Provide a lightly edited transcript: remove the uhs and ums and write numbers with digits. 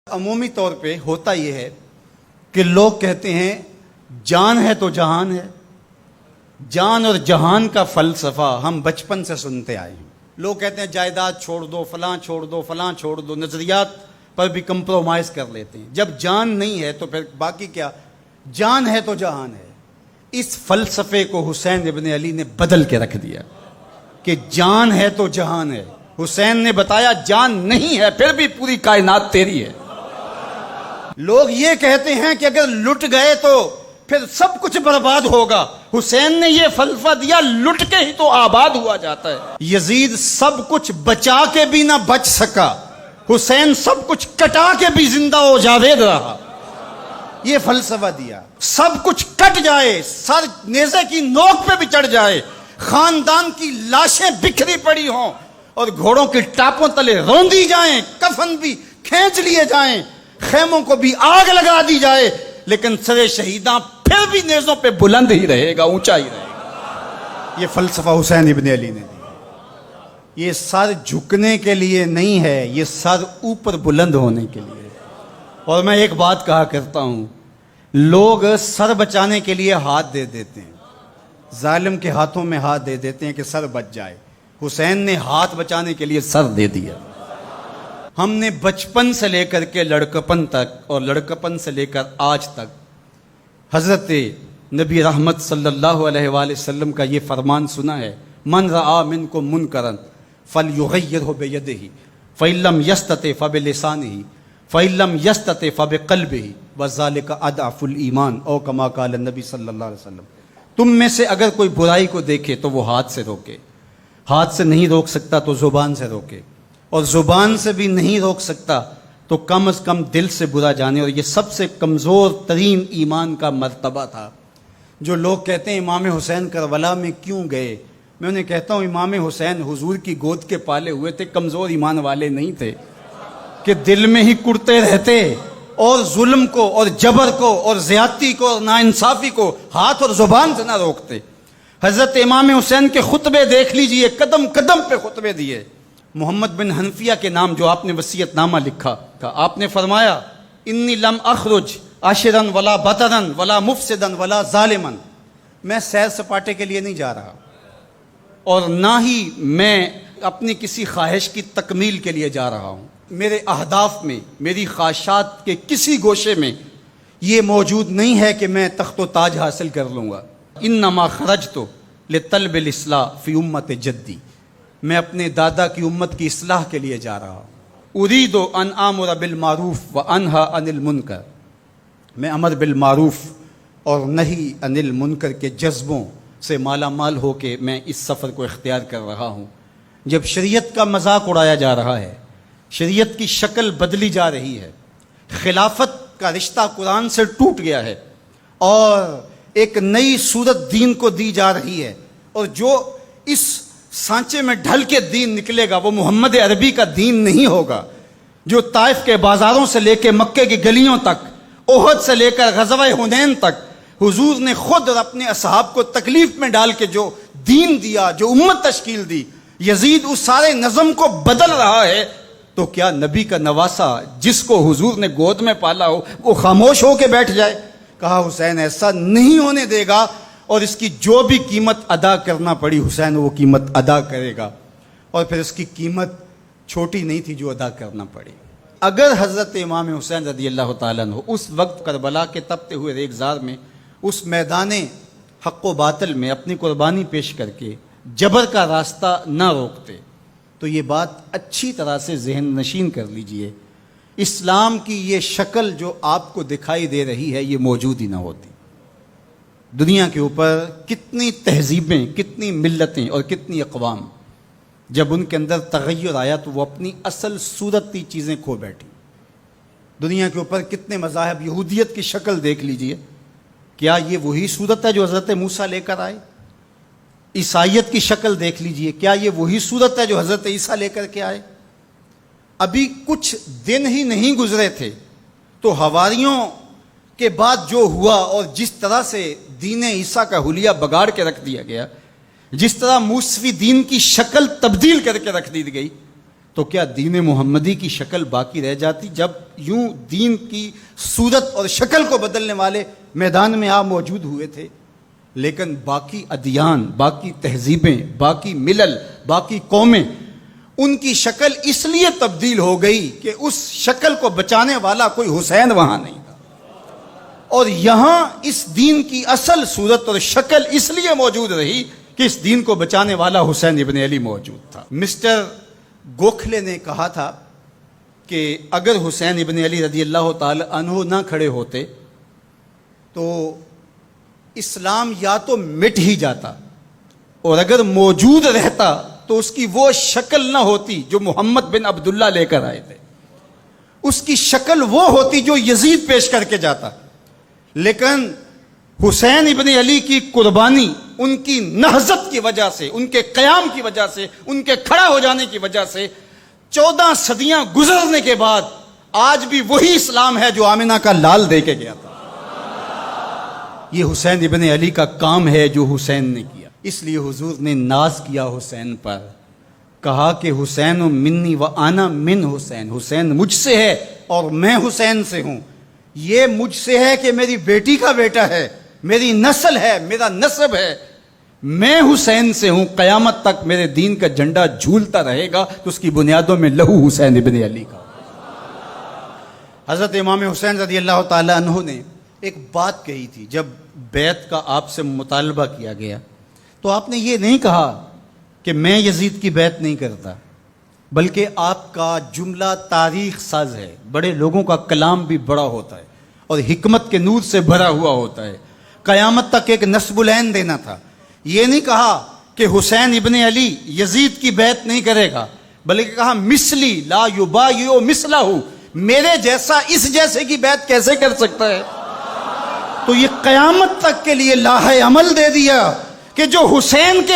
عمومی طور پہ ہوتا یہ ہے کہ لوگ کہتے ہیں جان ہے تو جہان ہے. جان اور جہان کا فلسفہ ہم بچپن سے سنتے آئے ہیں. لوگ کہتے ہیں جائیداد چھوڑ دو، فلاں چھوڑ دو، فلاں چھوڑ دو، نظریات پر بھی کمپرومائز کر لیتے ہیں. جب جان نہیں ہے تو پھر باقی کیا؟ جان ہے تو جہان ہے. اس فلسفے کو حسین ابن علی نے بدل کے رکھ دیا کہ جان ہے تو جہان ہے. حسین نے بتایا جان نہیں ہے پھر بھی پوری کائنات تیری ہے. لوگ یہ کہتے ہیں کہ اگر لٹ گئے تو پھر سب کچھ برباد ہوگا. حسین نے یہ فلسفہ دیا لٹ کے ہی تو آباد ہوا جاتا ہے. یزید سب کچھ بچا کے بھی نہ بچ سکا، حسین سب کچھ کٹا کے بھی زندہ و جاوید رہا. یہ فلسفہ دیا سب کچھ کٹ جائے، سر نیزے کی نوک پہ بھی چڑھ جائے، خاندان کی لاشیں بکھری پڑی ہوں اور گھوڑوں کے ٹاپوں تلے روندی جائیں، کفن بھی کھینچ لیے جائیں، خیموں کو بھی آگ لگا دی جائے، لیکن سر شہیداں پھر بھی نیزوں پہ بلند ہی رہے گا، اونچا ہی رہے گا. یہ فلسفہ حسین ابن علی نے دیا. یہ سر جھکنے کے لیے نہیں ہے، یہ سر اوپر بلند ہونے کے لیے. اور میں ایک بات کہا کرتا ہوں، لوگ سر بچانے کے لیے ہاتھ دے دیتے ہیں، ظالم کے ہاتھوں میں ہاتھ دے دیتے ہیں کہ سر بچ جائے. حسین نے ہاتھ بچانے کے لیے سر دے دیا. ہم نے بچپن سے لے کر کے لڑکپن تک اور لڑکپن سے لے کر آج تک حضرت نبی رحمت صلی اللہ علیہ وآلہ وسلم کا یہ فرمان سنا ہے، من رآ منکم منکرا فلیغیرہ بیدہ فإن لم یستطع فبلسانہ فإن لم یستطع فبقلبہ وذلک اضعف الایمان، او کما قال النبی صلی اللہ علیہ وسلم. تم میں سے اگر کوئی برائی کو دیکھے تو وہ ہاتھ سے روکے، ہاتھ سے نہیں روک سکتا تو زبان سے روکے، اور زبان سے بھی نہیں روک سکتا تو کم از کم دل سے برا جانے. اور یہ سب سے کمزور ترین ایمان کا مرتبہ تھا. جو لوگ کہتے ہیں امام حسین کربلا میں کیوں گئے، میں انہیں کہتا ہوں امام حسین حضور کی گود کے پالے ہوئے تھے، کمزور ایمان والے نہیں تھے کہ دل میں ہی کڑتے رہتے اور ظلم کو اور جبر کو اور زیادتی کو اور ناانصافی کو ہاتھ اور زبان سے نہ روکتے. حضرت امام حسین کے خطبے دیکھ لیجئے، قدم قدم پہ خطبے دیے. محمد بن حنفیہ کے نام جو آپ نے وصیت نامہ لکھا تھا، آپ نے فرمایا انی لم اخرج عاشرا ولا بطرا ولا مفسدا ولا ظالما. میں سیر سپاٹے کے لیے نہیں جا رہا اور نہ ہی میں اپنی کسی خواہش کی تکمیل کے لیے جا رہا ہوں. میرے اہداف میں، میری خواہشات کے کسی گوشے میں یہ موجود نہیں ہے کہ میں تخت و تاج حاصل کر لوں گا. انما خرجت لطلب الاصلاح فی امت جدی، میں اپنے دادا کی امت کی اصلاح کے لیے جا رہا ہوں. اريد ان آمر بالمعروف وانہی عن المنکر، میں امر بالمعروف اور نہی عن المنکر کے جذبوں سے مالا مال ہو کے میں اس سفر کو اختیار کر رہا ہوں. جب شریعت کا مذاق اڑایا جا رہا ہے، شریعت کی شکل بدلی جا رہی ہے، خلافت کا رشتہ قرآن سے ٹوٹ گیا ہے اور ایک نئی صورت دین کو دی جا رہی ہے، اور جو اس سانچے میں ڈھل کے دین نکلے گا وہ محمد عربی کا دین نہیں ہوگا، جو طائف کے بازاروں سے لے کے مکے کی گلیوں تک، احد سے لے کر غزوہ حنین تک حضور نے خود اور اپنے اصحاب کو تکلیف میں ڈال کے جو دین دیا، جو امت تشکیل دی. یزید اس سارے نظم کو بدل رہا ہے، تو کیا نبی کا نواسا جس کو حضور نے گود میں پالا ہو وہ خاموش ہو کے بیٹھ جائے؟ کہا حسین ایسا نہیں ہونے دے گا، اور اس کی جو بھی قیمت ادا کرنا پڑی حسین وہ قیمت ادا کرے گا. اور پھر اس کی قیمت چھوٹی نہیں تھی جو ادا کرنا پڑی. اگر حضرت امام حسین رضی اللہ تعالیٰ عنہ اس وقت کربلا کے تپتے ہوئے ریگزار میں، اس میدان حق و باطل میں اپنی قربانی پیش کر کے جبر کا راستہ نہ روکتے تو یہ بات اچھی طرح سے ذہن نشین کر لیجئے، اسلام کی یہ شکل جو آپ کو دکھائی دے رہی ہے یہ موجود ہی نہ ہوتی. دنیا کے اوپر کتنی تہذیبیں، کتنی ملتیں اور کتنی اقوام، جب ان کے اندر تغیر آیا تو وہ اپنی اصل صورتی چیزیں کھو بیٹھی. دنیا کے اوپر کتنے مذاہب، یہودیت کی شکل دیکھ لیجئے، کیا یہ وہی صورت ہے جو حضرت موسیٰ لے کر آئے؟ عیسائیت کی شکل دیکھ لیجئے، کیا یہ وہی صورت ہے جو حضرت عیسیٰ لے کر کے آئے؟ ابھی کچھ دن ہی نہیں گزرے تھے تو حواریوں کے بعد جو ہوا اور جس طرح سے دین عیسیٰ کا حلیہ بگاڑ کے رکھ دیا گیا، جس طرح موسوی دین کی شکل تبدیل کر کے رکھ دی گئی، تو کیا دین محمدی کی شکل باقی رہ جاتی؟ جب یوں دین کی صورت اور شکل کو بدلنے والے میدان میں آپ موجود ہوئے تھے، لیکن باقی ادیان، باقی تہذیبیں، باقی ملل، باقی قومیں، ان کی شکل اس لیے تبدیل ہو گئی کہ اس شکل کو بچانے والا کوئی حسین وہاں نہیں تھا، اور یہاں اس دین کی اصل صورت اور شکل اس لیے موجود رہی کہ اس دین کو بچانے والا حسین ابن علی موجود تھا۔ مسٹر گوکھلے نے کہا تھا کہ اگر حسین ابن علی رضی اللہ تعالی عنہ نہ کھڑے ہوتے تو اسلام یا تو مٹ ہی جاتا، اور اگر موجود رہتا تو اس کی وہ شکل نہ ہوتی جو محمد بن عبداللہ لے کر آئے تھے، اس کی شکل وہ ہوتی جو یزید پیش کر کے جاتا۔ لیکن حسین ابن علی کی قربانی، ان کی نہضت کی وجہ سے، ان کے قیام کی وجہ سے، ان کے کھڑا ہو جانے کی وجہ سے 14 صدیاں گزرنے کے بعد آج بھی وہی اسلام ہے جو آمنہ کا لال دے کے گیا تھا۔ یہ حسین ابن علی کا کام ہے جو حسین نے کیا۔ اس لیے حضور نے ناز کیا حسین پر، کہا کہ حسین منی و انا من حسین، حسین مجھ سے ہے اور میں حسین سے ہوں۔ یہ مجھ سے ہے کہ میری بیٹی کا بیٹا ہے، میری نسل ہے، میرا نسب ہے، میں حسین سے ہوں، قیامت تک میرے دین کا جھنڈا جھولتا رہے گا، تو اس کی بنیادوں میں لہو حسین ابن علی کا۔ حضرت امام حسین رضی اللہ تعالی عنہ نے ایک بات کہی تھی جب بیعت کا آپ سے مطالبہ کیا گیا، تو آپ نے یہ نہیں کہا کہ میں یزید کی بیعت نہیں کرتا، بلکہ آپ کا جملہ تاریخ ساز ہے، بڑے لوگوں کا کلام بھی بڑا ہوتا ہے اور حکمت کے نور سے بھرا ہوا ہوتا ہے، قیامت تک ایک نسب العین دینا تھا۔ یہ نہیں کہا کہ حسین ابن علی یزید کی بیعت نہیں کرے گا، بلکہ کہا مثلی لا یبایع مثلہ، میرے جیسا اس جیسے کی بیعت کیسے کر سکتا ہے؟ تو یہ قیامت تک کے لیے لاہ عمل دے دیا کہ جو حسین کے